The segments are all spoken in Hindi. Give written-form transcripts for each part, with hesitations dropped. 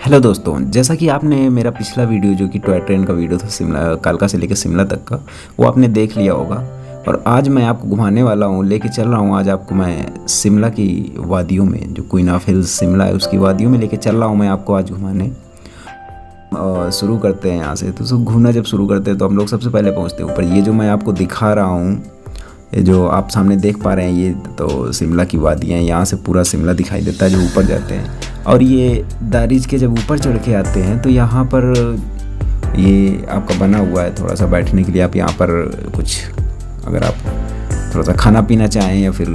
हेलो दोस्तों, जैसा कि आपने मेरा पिछला वीडियो जो कि टॉय ट्रेन का वीडियो था शिमला कालका से लेकर शिमला तक का, वो आपने देख लिया होगा। और आज मैं आपको घुमाने वाला हूँ, लेके चल रहा हूँ आज आपको मैं शिमला की वादियों में, जो क्वीन ऑफ हिल्स शिमला है उसकी वादियों में लेके चल रहा हूँ मैं आपको आज घुमाने। शुरू करते हैं यहाँ से। तो घूमना जब शुरू करते हैं तो हम लोग सबसे पहले पहुँचते हैं ऊपर। ये जो मैं आपको दिखा रहा हूँ, ये जो आप सामने देख पा रहे हैं, ये तो शिमला की वादियाँ हैं। यहाँ से पूरा शिमला दिखाई देता है जो ऊपर जाते हैं। और ये दारिज के जब ऊपर चढ़ के आते हैं तो यहाँ पर ये आपका बना हुआ है थोड़ा सा बैठने के लिए। आप यहाँ पर कुछ अगर आप थोड़ा सा खाना पीना चाहें या फिर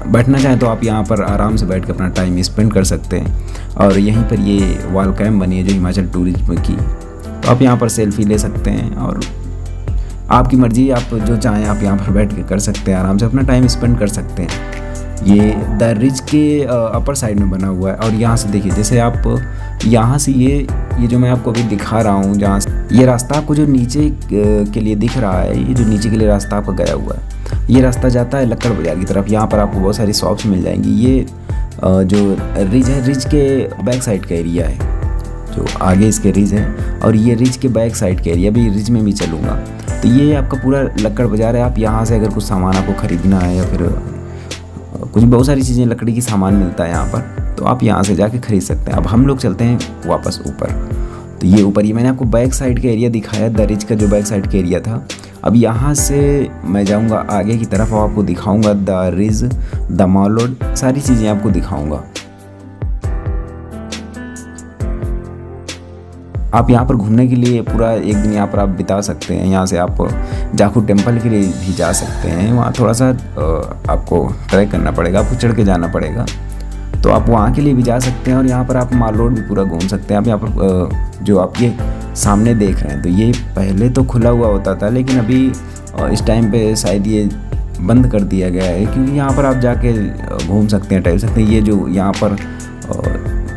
बैठना चाहें तो आप यहाँ पर आराम से बैठ कर अपना टाइम स्पेंड कर सकते हैं। और यहीं पर ये वॉल कैम्प बनी है जो हिमाचल टूरिज्म की, तो आप यहाँ पर सेल्फी ले सकते हैं। और आपकी मर्ज़ी, आप जो चाहें आप यहाँ पर बैठ के कर सकते हैं, आराम से अपना टाइम स्पेंड कर सकते हैं। ये द रिज के अपर साइड में बना हुआ है। और यहाँ से देखिए, जैसे आप यहाँ से ये जो मैं आपको अभी दिखा रहा हूँ, जहाँ से ये रास्ता आपको जो नीचे के लिए दिख रहा है, ये जो नीचे के लिए रास्ता आपका गया हुआ है, ये रास्ता जाता है लक्कड़ बाज़ार की तरफ। यहाँ पर आपको बहुत सारी शॉप्स मिल जाएंगी। ये जो रिज है, रिज के बैक साइड का एरिया है, जो आगे इसके रिज है, और ये रिज के बैक साइड का एरिया। अभी रिज में भी चलूँगा। तो ये आपका पूरा लक्कड़ बाज़ार है। आप यहाँ से अगर कुछ सामान आपको ख़रीदना है या फिर कुछ बहुत सारी चीज़ें लकड़ी की सामान मिलता है यहाँ पर, तो आप यहाँ से जाके ख़रीद सकते हैं। अब हम लोग चलते हैं वापस ऊपर। तो ये ऊपर, ये मैंने आपको बैक साइड का एरिया दिखाया, द रिज का जो बैक साइड का एरिया था। अब यहाँ से मैं जाऊँगा आगे की तरफ और आपको दिखाऊँगा the ridge, the mall road, सारी चीज़ें आपको दिखाऊँगा। आप यहाँ पर घूमने के लिए पूरा एक दिन यहाँ पर आप बिता सकते हैं। यहाँ से आप जाखू टेम्पल के लिए भी जा सकते हैं। वहाँ थोड़ा सा आपको ट्रैक करना पड़ेगा, आपको चढ़ के जाना पड़ेगा, तो आप वहाँ के लिए भी जा सकते हैं। और यहाँ पर आप माल रोड भी पूरा घूम सकते हैं। आप यहाँ पर जो आप ये सामने देख रहे हैं, तो ये पहले तो खुला हुआ होता था, लेकिन अभी इस टाइम पे शायद ये बंद कर दिया गया है, क्योंकि यहाँ पर आप जाके घूम सकते हैं, टहल सकते हैं। ये जो यहाँ पर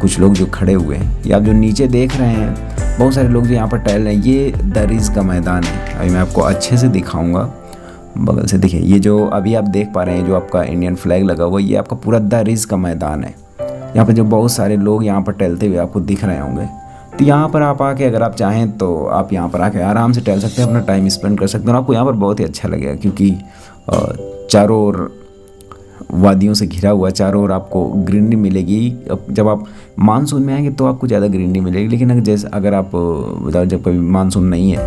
कुछ लोग जो खड़े हुए हैं, ये आप जो नीचे देख रहे हैं, बहुत सारे लोग जो यहाँ पर टहल रहे हैं, ये द रिज का मैदान है। अभी मैं आपको अच्छे से दिखाऊंगा, बगल से देखिए। ये जो अभी आप देख पा रहे हैं, जो आपका इंडियन फ्लैग लगा हुआ है, ये आपका पूरा द रिज का मैदान है। यहाँ पर जो बहुत सारे लोग यहाँ पर टहलते हुए आपको दिख रहे होंगे। तो यहाँ पर आप आके अगर आप चाहें तो आप यहाँ पर आके आराम से टहल सकते हैं, अपना टाइम स्पेंड कर सकते हैं। और आपको यहाँ पर बहुत ही अच्छा लगेगा, क्योंकि चारों ओर वादियों से घिरा हुआ, चारों ओर आपको ग्रीनरी मिलेगी। जब आप मानसून में आएंगे तो आपको ज़्यादा ग्रीनरी मिलेगी, लेकिन अगर आप जब कभी मानसून नहीं है,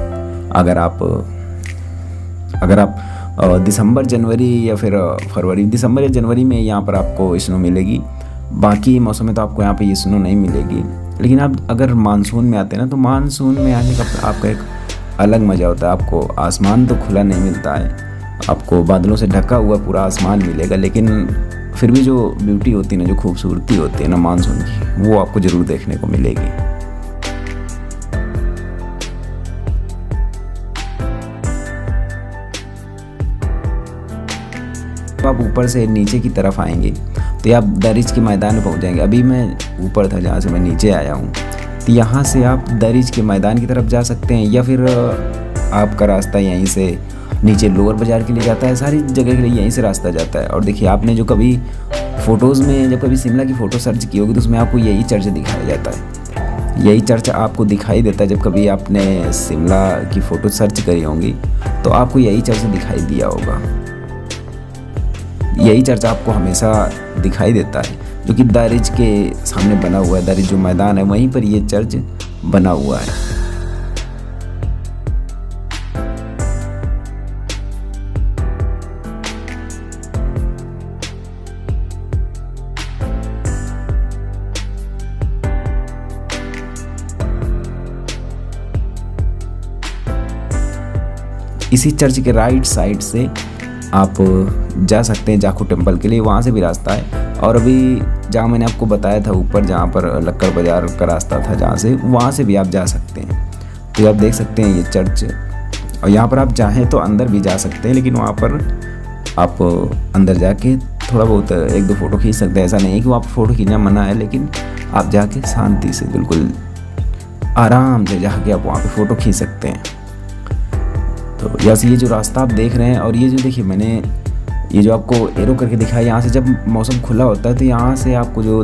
अगर आप दिसंबर जनवरी या फिर फरवरी, दिसंबर या जनवरी में यहाँ पर आपको स्नो मिलेगी। बाकी मौसम में तो आपको यहाँ पे ये स्नो नहीं मिलेगी। लेकिन आप अगर मानसून में आते हैं ना, तो मानसून में आने का आपका एक अलग मज़ा होता है। आपको आसमान तो खुला नहीं मिलता है, आपको बादलों से ढका हुआ पूरा आसमान मिलेगा, लेकिन फिर भी जो ब्यूटी होती है ना, जो खूबसूरती होती है ना मानसून की, वो आपको ज़रूर देखने को मिलेगी। तो आप ऊपर से नीचे की तरफ आएंगे तो आप द रिज के मैदान में पहुंच जाएंगे। अभी मैं ऊपर था, जहाँ से मैं नीचे आया हूँ। तो यहाँ से आप द रिज के मैदान की तरफ जा सकते हैं, या फिर आपका रास्ता यहीं से नीचे लोअर बाज़ार के लिए जाता है। सारी जगह के लिए यहीं से रास्ता जाता है। और देखिए, आपने जो कभी फ़ोटोज़ में जब कभी शिमला की फ़ोटो सर्च की होगी, तो उसमें आपको यही चर्च दिखाया जाता है। यही चर्च आपको दिखाई देता है। जब कभी आपने शिमला की फ़ोटो सर्च करी होंगी तो आपको यही चर्च दिखाई दिया होगा। यही चर्च आपको हमेशा दिखाई देता है, जो कि द रिज के सामने बना हुआ है। द रिज जो मैदान है, वहीं पर ये चर्च बना हुआ है। इसी चर्च के राइट साइड से आप जा सकते हैं जाखू टेम्पल के लिए, वहाँ से भी रास्ता है। और अभी जहाँ मैंने आपको बताया था ऊपर, जहाँ पर लक्कड़ बाज़ार का रास्ता था, जहाँ से, वहाँ से भी आप जा सकते हैं। तो आप देख सकते हैं ये चर्च, और यहाँ पर आप चाहें तो अंदर भी जा सकते हैं, लेकिन वहाँ पर आप अंदर जाके थोड़ा बहुत एक दो फ़ोटो खींच सकते हैं। ऐसा नहीं है कि वहाँ पर फ़ोटो खींचना मना है, लेकिन आप जाके शांति से बिल्कुल आराम से जाके आप वहाँ पर फ़ोटो खींच सकते हैं। तो यहाँ से ये जो रास्ता आप देख रहे हैं, और ये जो देखिए मैंने ये जो आपको एरो करके दिखाया, यहाँ से जब मौसम खुला होता है तो यहाँ से आपको जो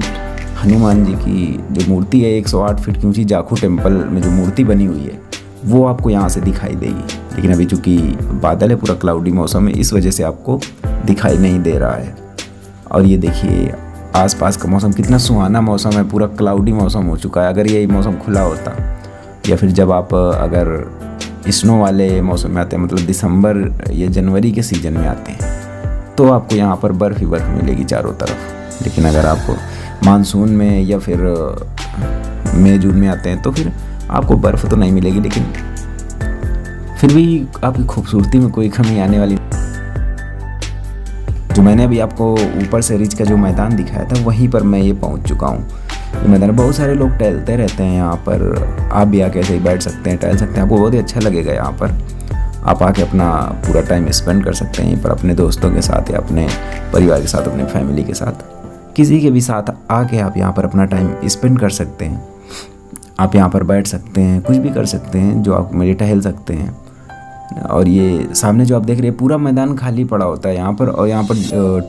हनुमान जी की जो मूर्ति है 108 फीट की ऊंची जाखू टेम्पल में जो मूर्ति बनी हुई है वो आपको यहाँ से दिखाई देगी। लेकिन अभी चूँकि बादल है, पूरा क्लाउडी मौसम है, इस वजह से आपको दिखाई नहीं दे रहा है। और ये देखिए आसपास का मौसम कितना सुहाना मौसम है, पूरा क्लाउडी मौसम हो चुका है। अगर ये मौसम खुला होता या फिर जब आप अगर स्नो वाले मौसम में आते हैं, मतलब दिसंबर या जनवरी के सीज़न में आते हैं, तो आपको यहाँ पर बर्फ़ ही बर्फ़ मिलेगी चारों तरफ। लेकिन अगर आप मानसून में या फिर मई जून में आते हैं तो फिर आपको बर्फ़ तो नहीं मिलेगी, लेकिन फिर भी आपकी खूबसूरती में कोई कमी आने वाली। जो मैंने अभी आपको ऊपर से रिज का जो मैदान दिखाया था वहीं पर मैं ये पहुंच चुका हूँ। ये मैदान बहुत सारे लोग टहलते रहते हैं यहाँ पर, आप भी आके ऐसे ही बैठ सकते हैं, टहल सकते हैं, आपको बहुत ही अच्छा लगेगा। यहाँ पर आप आके अपना पूरा टाइम स्पेंड कर सकते हैं यहीं पर, अपने दोस्तों के साथ या अपने परिवार के साथ, अपने फैमिली के साथ, किसी के भी साथ आके आप यहाँ पर अपना टाइम स्पेंड कर सकते हैं। आप यहाँ पर बैठ सकते हैं, कुछ भी कर सकते हैं, जो आप मेरे टहल सकते हैं। और ये सामने जो आप देख रहे हैं पूरा मैदान खाली पड़ा होता है यहाँ पर। और यहाँ पर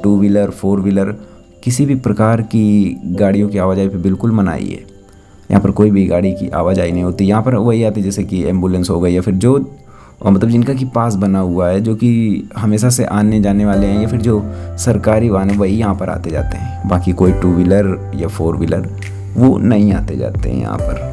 2 व्हीलर 4 व्हीलर किसी भी प्रकार की गाड़ियों की आवाजाही पे बिल्कुल मनाही है। यहाँ पर कोई भी गाड़ी की आवाजाही नहीं होती। यहाँ पर वही आती जैसे कि एम्बुलेंस हो गई या फिर जो मतलब जिनका कि पास बना हुआ है, जो कि हमेशा से आने जाने वाले हैं, या फिर जो सरकारी वाहन है वही यहाँ पर आते जाते हैं। बाकी कोई 2 व्हीलर या 4 व्हीलर वो नहीं आते जाते हैं यहाँ पर।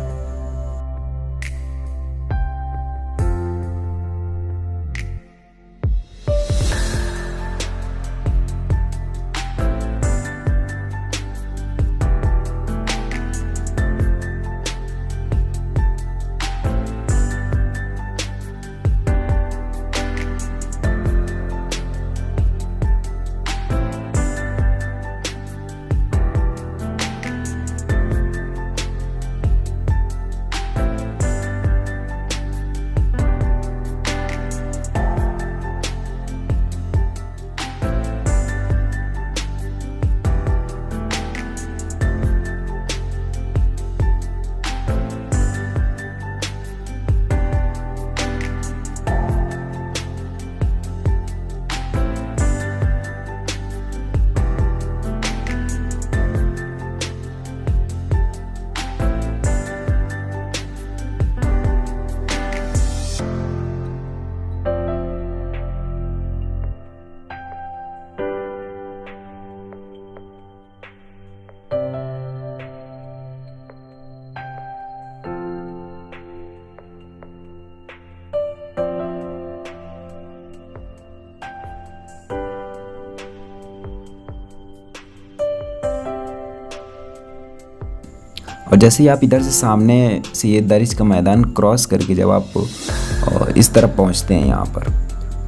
और जैसे ही आप इधर से सामने से ये दरिच का मैदान क्रॉस करके जब आप इस तरफ पहुंचते हैं यहाँ पर,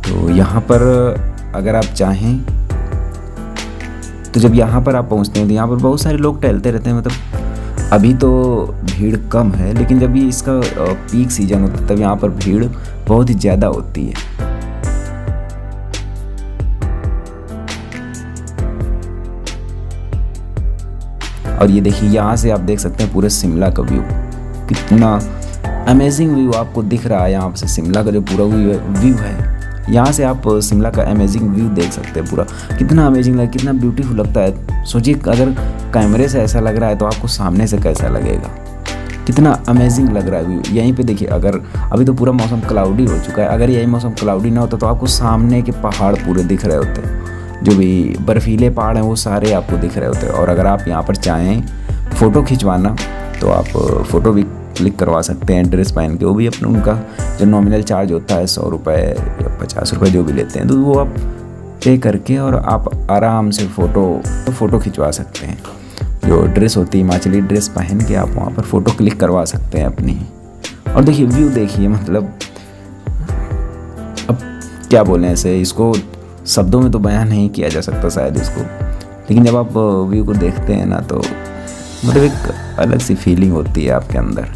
तो यहाँ पर अगर आप चाहें तो जब यहाँ पर आप पहुँचते हैं तो यहाँ पर बहुत सारे लोग टहलते रहते हैं। मतलब अभी तो भीड़ कम है, लेकिन जब भी इसका पीक सीजन होता है तब यहाँ पर भीड़ बहुत ही ज़्यादा होती है। और ये देखिए यहाँ से आप देख सकते हैं पूरे शिमला का व्यू, कितना अमेजिंग व्यू आपको दिख रहा है। यहाँ से शिमला का जो पूरा व्यू है, यहाँ से आप शिमला का अमेजिंग व्यू देख सकते हैं। पूरा कितना अमेजिंग लगता है, कितना ब्यूटीफुल लगता है। सोचिए अगर कैमरे से ऐसा लग रहा है तो आपको सामने से कैसा लगेगा, कितना अमेजिंग लग रहा है व्यू। यहीं पे देखिए, अगर अभी तो पूरा मौसम क्लाउडी हो चुका है, अगर यही मौसम क्लाउडी ना होता तो आपको सामने के पहाड़ पूरे दिख रहे होते, जो भी बर्फीले पहाड़ हैं वो सारे आपको दिख रहे होते हैं। और अगर आप यहाँ पर चाहें फ़ोटो खिंचवाना तो आप फ़ोटो भी क्लिक करवा सकते हैं ड्रेस पहन के। वो भी अपना उनका जो नॉमिनल चार्ज होता है 100 रुपये या 50 रुपये जो भी लेते हैं, तो वो आप पे करके और आप आराम से फ़ोटो खिंचवा सकते हैं। जो ड्रेस होती है हिमाचली ड्रेस पहन के आप वहाँ पर फ़ोटो क्लिक करवा सकते हैं अपनी। और देखिए व्यू देखिए, मतलब अब क्या बोलें ऐसे, इसको शब्दों में तो बयान नहीं किया जा सकता शायद इसको, लेकिन जब आप व्यू को देखते हैं ना तो मतलब एक अलग सी फीलिंग होती है आपके अंदर।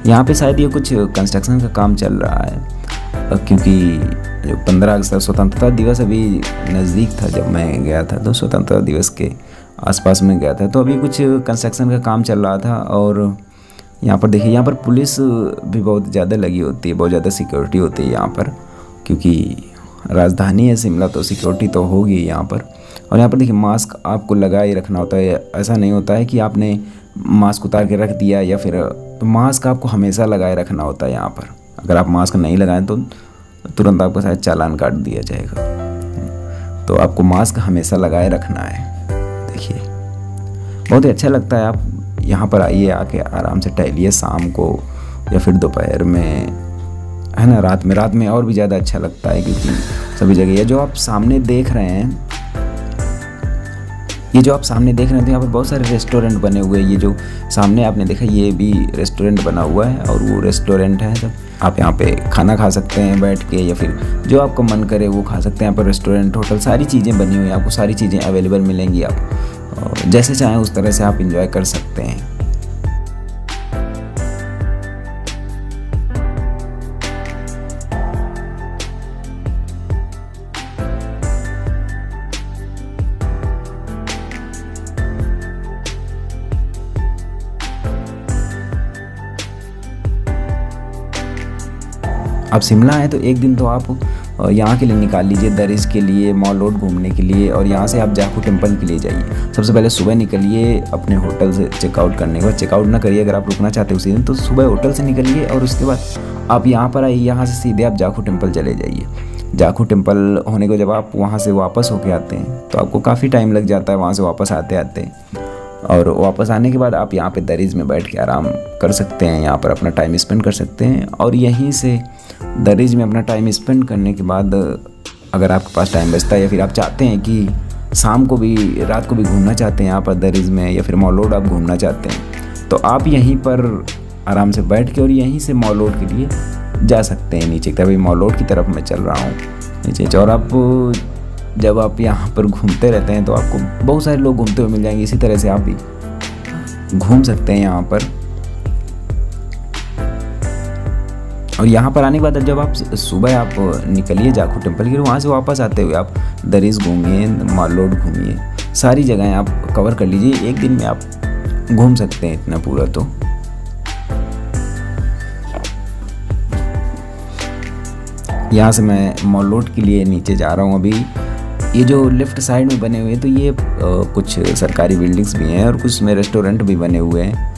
यहाँ पे शायद ये कुछ कंस्ट्रक्शन का काम चल रहा है। क्योंकि जो 15 अगस्त स्वतंत्रता दिवस अभी नज़दीक था जब मैं गया था, तो स्वतंत्रता दिवस के आसपास में गया था, तो अभी कुछ कंस्ट्रक्शन का काम चल रहा था। और यहाँ पर देखिए, यहाँ पर पुलिस भी बहुत ज़्यादा लगी होती है, बहुत ज़्यादा सिक्योरिटी होती है यहाँ पर, क्योंकि राजधानी है शिमला तो सिक्योरिटी तो होगी यहाँ पर। और यहाँ पर देखिए, मास्क आपको लगा ही रखना होता है, ऐसा नहीं होता है कि आपने मास्क उतार के रख दिया या फिर, तो मास्क आपको हमेशा लगाए रखना होता है यहाँ पर। अगर आप मास्क नहीं लगाएं तो तुरंत आपको शायद चालान काट दिया जाएगा, तो आपको मास्क हमेशा लगाए रखना है। देखिए, बहुत ही अच्छा लगता है। आप यहाँ पर आइए, आके आराम से टहलिए शाम को या फिर दोपहर में, है ना, रात में और भी ज़्यादा अच्छा लगता है, क्योंकि सभी जगह ये जो आप सामने देख रहे हैं, तो यहाँ पर बहुत सारे रेस्टोरेंट बने हुए हैं। ये जो सामने आपने देखा, ये भी रेस्टोरेंट बना हुआ है, और वो रेस्टोरेंट है। सब आप यहाँ पे खाना खा सकते हैं बैठ के, या फिर जो आपको मन करे वो खा सकते हैं। यहाँ पर रेस्टोरेंट, होटल, सारी चीज़ें बनी हुई हैं, आपको सारी चीज़ें अवेलेबल मिलेंगी। आप जैसे चाहें उस तरह से आप इंजॉय कर सकते हैं। आप शिमला आए तो एक दिन तो आप यहाँ के लिए निकाल लीजिए, दरिश के लिए, मॉल रोड घूमने के लिए, और यहाँ से आप जाखू टेम्पल के लिए जाइए। सबसे पहले सुबह निकलिए अपने होटल से, चेकआउट करने के बाद, चेकआउट ना करिए अगर आप रुकना चाहते हो उसी दिन, तो सुबह होटल से निकलिए और उसके बाद आप यहाँ पर आइए। यहाँ से सीधे आप जाखू टेम्पल चले जाइए। जाखू टेम्पल होने को जब आप वहाँ से वापस होके आते हैं तो आपको काफ़ी टाइम लग जाता है वहाँ से वापस आते आते, और वापस आने के बाद आप यहाँ पे दरिज में बैठ के आराम कर सकते हैं, यहाँ पर अपना टाइम स्पेंड कर सकते हैं। और यहीं से दरिज में अपना टाइम स्पेंड करने के बाद, अगर आपके पास टाइम बचता है या फिर आप चाहते हैं कि शाम को भी, रात को भी घूमना चाहते हैं यहाँ पर दरिज में, या फिर मॉल रोड आप घूमना चाहते हैं, तो आप यहीं पर आराम से बैठ के और यहीं से मॉल रोड के लिए जा सकते हैं नीचे की तरफ। मॉल रोड की तरफ मैं चल रहा हूँ नीचे। और आप जब आप यहाँ पर घूमते रहते हैं तो आपको बहुत सारे लोग घूमते हुए मिल जाएंगे, इसी तरह से आप भी घूम सकते हैं यहाँ पर। और यहाँ पर आने के बाद जब आप सुबह आप निकलिए जाखू टेम्पल के लिए, वहाँ से वापस आते हुए आप दरिज घूमिए, मॉल रोड घूमिए, सारी जगहें आप कवर कर लीजिए। एक दिन में आप घूम सकते हैं इतना पूरा। तो यहाँ से मैं मॉल रोड के लिए नीचे जा रहा हूँ अभी। ये जो लेफ्ट साइड में बने हुए हैं तो ये कुछ सरकारी बिल्डिंग्स भी हैं और कुछ में रेस्टोरेंट भी बने हुए हैं।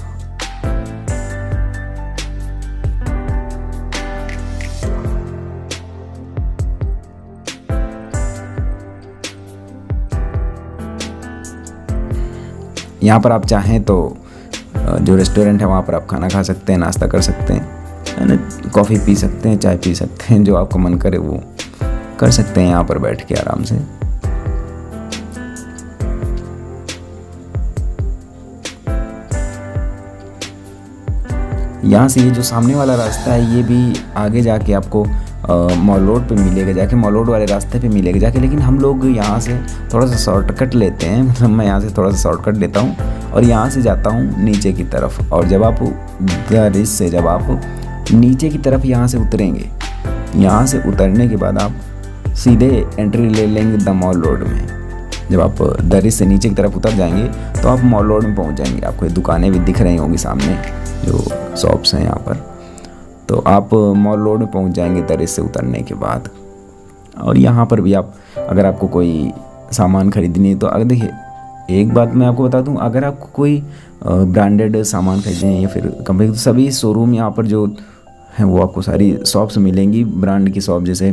यहाँ पर आप चाहें तो जो रेस्टोरेंट है वहाँ पर आप खाना खा सकते हैं, नाश्ता कर सकते हैं, है ना, कॉफ़ी पी सकते हैं, चाय पी सकते हैं, जो आपको मन करे वो कर सकते हैं यहाँ पर बैठ के आराम से। यहाँ से ये जो सामने वाला रास्ता है ये भी आगे जाके आपको मॉल रोड पे मिलेगा, जाके मॉल रोड वाले रास्ते पे मिलेगा जाके। लेकिन हम लोग यहाँ से थोड़ा सा शॉर्टकट लेते हैं, मतलब मैं यहाँ से थोड़ा सा शॉर्टकट लेता हूँ और यहाँ से जाता हूँ नीचे की तरफ। और जब आप दरिज से जब आप नीचे की तरफ यहाँ से उतरेंगे, यहाँ से उतरने के बाद आप सीधे एंट्री ले लेंगे द मॉल रोड में। जब आप दरिज से नीचे की तरफ उतर जाएंगे तो आप मॉल रोड में पहुँच जाएंगे। आपको ये दुकानें भी दिख रही होंगी सामने, जो शॉप्स हैं यहाँ पर। तो आप मॉल रोड में पहुँच जाएंगे दरिज से उतरने के बाद। और यहाँ पर भी आप, अगर आपको कोई सामान खरीदनी है तो अगर देखिए, एक बात मैं आपको बता दूं, अगर आपको कोई ब्रांडेड सामान खरीदनी है या फिर कंपनी, तो सभी शोरूम यहाँ पर जो हैं वो आपको सारी शॉप्स मिलेंगी, ब्रांड की शॉप। जैसे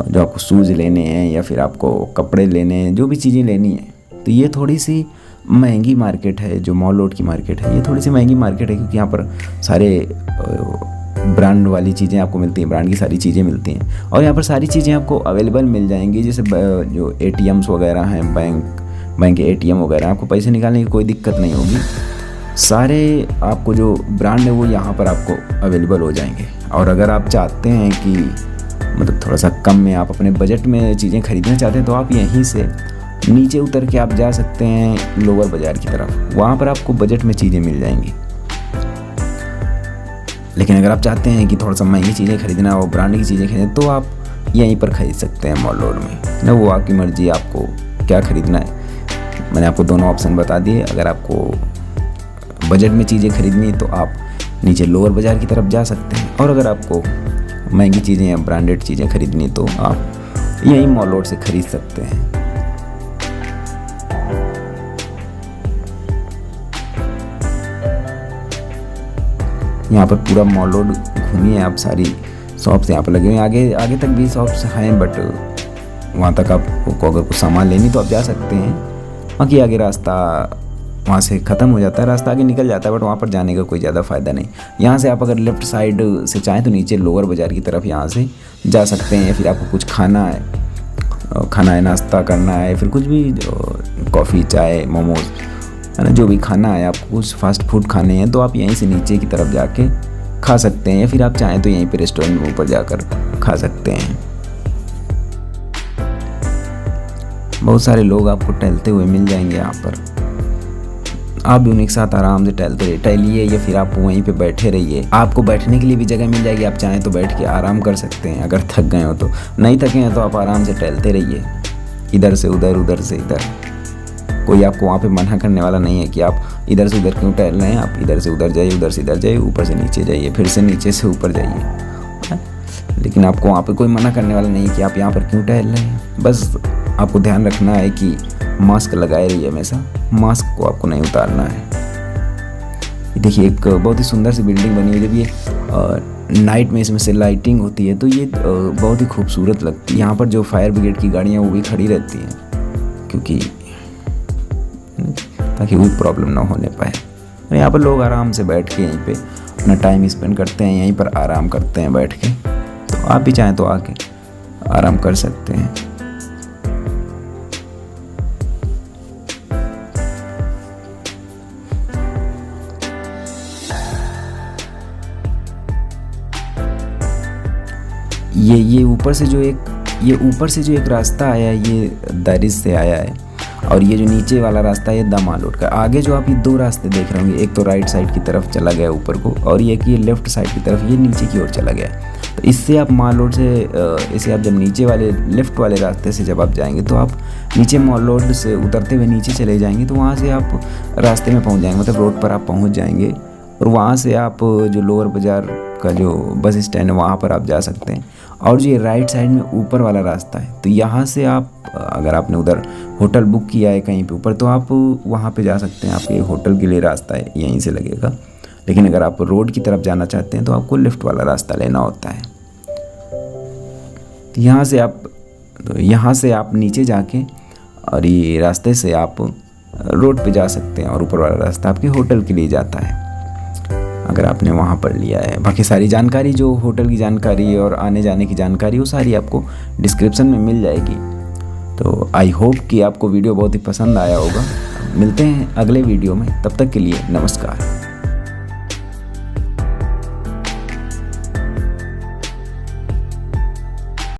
जो आपको शूज़ लेने हैं या फिर आपको कपड़े लेने हैं, जो भी चीज़ें लेनी है, तो ये थोड़ी सी महंगी मार्केट है। जो मॉल रोड की मार्केट है ये थोड़ी सी महंगी मार्केट है, क्योंकि यहाँ पर सारे ब्रांड वाली चीज़ें आपको मिलती हैं, ब्रांड की सारी चीज़ें मिलती हैं। और यहाँ पर सारी चीज़ें आपको अवेलेबल मिल जाएंगी। जैसे जो ATMs वगैरह हैं, बैंक के ATM वगैरह, आपको पैसे निकालने की कोई दिक्कत नहीं होगी। सारे आपको जो ब्रांड है वो यहाँ पर आपको अवेलेबल हो जाएंगे। और अगर आप चाहते हैं कि मतलब थोड़ा सा कम में आप अपने बजट में चीज़ें खरीदना चाहते हैं, तो आप यहीं से नीचे उतर के आप जा सकते हैं लोअर बाज़ार की तरफ। वहाँ पर आपको बजट में चीज़ें मिल जाएंगी। लेकिन अगर आप चाहते हैं कि थोड़ा सा महंगी चीज़ें खरीदना हो, ब्रांड की चीज़ें खरीदना, तो आप यहीं पर ख़रीद सकते हैं मॉल रोड में ना। वो आपकी मर्ज़ी, आपको क्या ख़रीदना है। मैंने आपको दोनों ऑप्शन बता दिए। अगर आपको बजट में चीज़ें खरीदनी है तो आप नीचे लोअर बाज़ार की तरफ जा सकते हैं, और अगर आपको महंगी चीज़ें या ब्रांडेड चीज़ें खरीदनी तो आप यहीं मॉल रोड से ख़रीद सकते हैं। यहाँ पर पूरा मॉल रोड घूमिए आप, सारी शॉप्स यहाँ पर लगे हुए हैं। आगे आगे तक भी शॉप्स हैं, बट वहाँ तक आपको अगर कुछ सामान लेनी तो आप जा सकते हैं। बाकी आगे रास्ता वहाँ से ख़त्म हो जाता है, रास्ता आगे निकल जाता है, बट वहाँ पर जाने का कोई ज़्यादा फ़ायदा नहीं। यहाँ से आप अगर लेफ़्ट साइड से चाहें तो नीचे लोअर बाज़ार की तरफ यहाँ से जा सकते हैं। या फिर आपको कुछ खाना है, नाश्ता करना है, फिर कुछ भी कॉफ़ी, चाय, मोमोज़ है ना, जो भी खाना है, आपको कुछ फास्ट फूड खाने हैं तो आप यहीं से नीचे की तरफ जाके खा सकते हैं। या फिर आप चाहें तो यहीं पे रेस्टोरेंट में ऊपर जाकर खा सकते हैं। बहुत सारे लोग आपको टहलते हुए मिल जाएंगे यहाँ पर। आप भी उन्हीं के साथ आराम से टहलिए, या फिर आप वहीं पे बैठे रहिए। आपको बैठने के लिए भी जगह मिल जाएगी, आप चाहें तो बैठ के आराम कर सकते हैं। अगर थक गए हो तो, नहीं थके हैं तो आप आराम से टहलते रहिए, इधर से उधर, उधर से इधर। कोई आपको वहाँ पे मना करने वाला नहीं है कि आप इधर से उधर क्यों टहल रहे हैं। आप इधर से उधर जाइए, उधर से इधर जाइए, ऊपर से नीचे जाइए, फिर से नीचे से ऊपर जाइए। लेकिन आपको वहाँ पे कोई मना करने वाला नहीं है कि आप यहाँ पर क्यों टहल रहे हैं। बस आपको ध्यान रखना है कि मास्क लगाए रहिए हमेशा, मास्क को आपको नहीं उतारना है। ये देखिए, एक बहुत ही सुंदर सी बिल्डिंग बनी है। जब ये नाइट में इसमें से लाइटिंग होती है तो ये बहुत ही खूबसूरत लगती है। यहाँ पर जो फायर ब्रिगेड की गाड़ियाँ वो भी खड़ी रहती हैं, क्योंकि ताकि कोई प्रॉब्लम ना होने पाए। और यहाँ पर लोग आराम से बैठ के यहीं पे अपना टाइम स्पेंड करते हैं, यहीं पर आराम करते हैं बैठ के। तो आप भी चाहें तो आके आराम कर सकते हैं। ये ऊपर से जो एक रास्ता आया है, ये दारिस से आया है, और ये जो नीचे वाला रास्ता है ये द माल रोड का। आगे जो आप ये दो रास्ते देख रहे होंगे, एक तो राइट साइड की तरफ चला गया ऊपर को, और ये कि ये लेफ्ट साइड की तरफ ये नीचे की ओर चला गया। तो इससे आप माल रोड से इसे आप जब नीचे वाले लेफ्ट वाले रास्ते से जब आप जाएंगे तो आप नीचे माल रोड से उतरते हुए नीचे चले जाएंगे, तो वहाँ से आप रास्ते में पहुँच जाएंगे, मतलब रोड पर आप पहुँच जाएंगे। और वहाँ से आप जो लोअर बाज़ार का जो बस स्टैंड है वहाँ पर आप जा सकते हैं। और जो ये राइट साइड में ऊपर वाला रास्ता है, तो यहाँ से आप अगर आपने उधर होटल बुक किया है कहीं पे ऊपर, तो आप वहाँ पे जा सकते हैं। आपके होटल के लिए रास्ता है यहीं से लगेगा। लेकिन अगर आप रोड की तरफ जाना चाहते हैं तो आपको लेफ़्ट वाला रास्ता लेना होता है। तो यहाँ से आप नीचे जाके और ये रास्ते से आप रोड पे जा सकते हैं, और ऊपर वाला रास्ता आपके होटल के लिए जाता है अगर आपने वहाँ पर लिया है। बाकी सारी जानकारी, जो होटल की जानकारी और आने जाने की जानकारी, वो सारी आपको डिस्क्रिप्शन में मिल जाएगी। तो आई होप कि आपको वीडियो बहुत ही पसंद आया होगा। मिलते हैं अगले वीडियो में, तब तक के लिए नमस्कार।